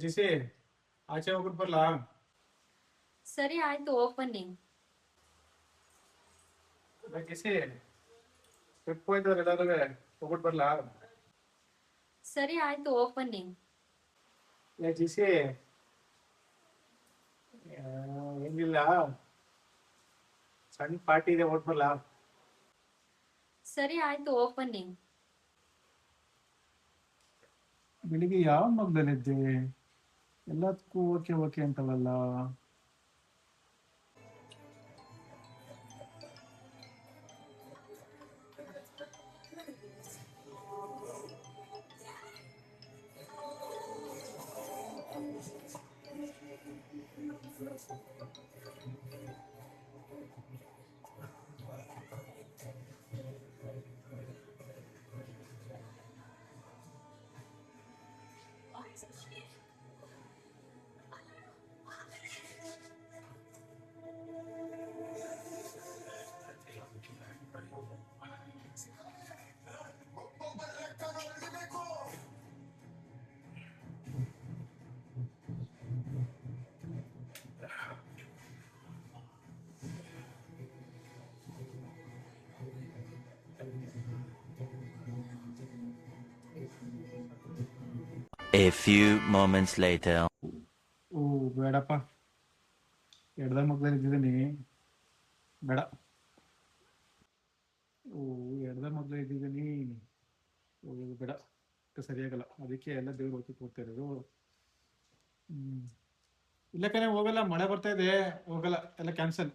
GC ಆಚೆ ಹೋಗ್ಬಿಟ್ಟು ಬರ್ಲಾ? ಸರಿ ಆಯ್ತು, ಓಪನ್ನಿ. ಜಿಸಿ ಟ್ರಿಪ್ ಹೋಯ್ತವ್ರೆ ಎಲ್ಲಾರು, ಹೋಗ್ಬಿಟ್ಟು ಬರ್ಲಾ? ಸರಿ ಆಯ್ತು, ಓಪನ್ನಿ. ಜಿಸಿ ಏನಿಲ್ಲ, ಸಣ್ಣ ಪಾರ್ಟಿ ಇದೆ, ಹೋಗ್ಬಿಟ್ಟು ಬರ್ಲಾ? ಸರಿ ಆಯ್ತು, ಓಪನ್ನಿ. ಬೆಳಿಗ್ಗೆ ಯಾವ ಮಗ್ದಲ್ಲಿದ್ದೆ? ಎಲ್ಲದಕ್ಕೂ ಓಕೆ ಓಕೆ ಅಂತವಲ್ಲ. A few moments later. ಓ ಬೇಡಪ್ಪ, ಎಡ್ದ ಮಗ್ದಲ್ಲಿ ಇದ್ದಿದ್ದೀನಿ, ಬೇಡ. ಓ ಎಡ್ದ ಮಗ್ಲ ಇದ್ದಿದ್ದೀನಿ, ಬೇಡ, ಸರಿಯಾಗಲ್ಲ. ಅದಕ್ಕೆ ಎಲ್ಲ ದೇವ್ರು ಹೊತ್ತು ಹೋಗ್ತಾ ಇರೋದು. ಇಲ್ಲ ಕಣೆ, ಹೋಗಲ್ಲ, ಮಳೆ ಬರ್ತಾ ಇದೆ, ಹೋಗಲ್ಲ, ಎಲ್ಲ ಕ್ಯಾನ್ಸಲ್.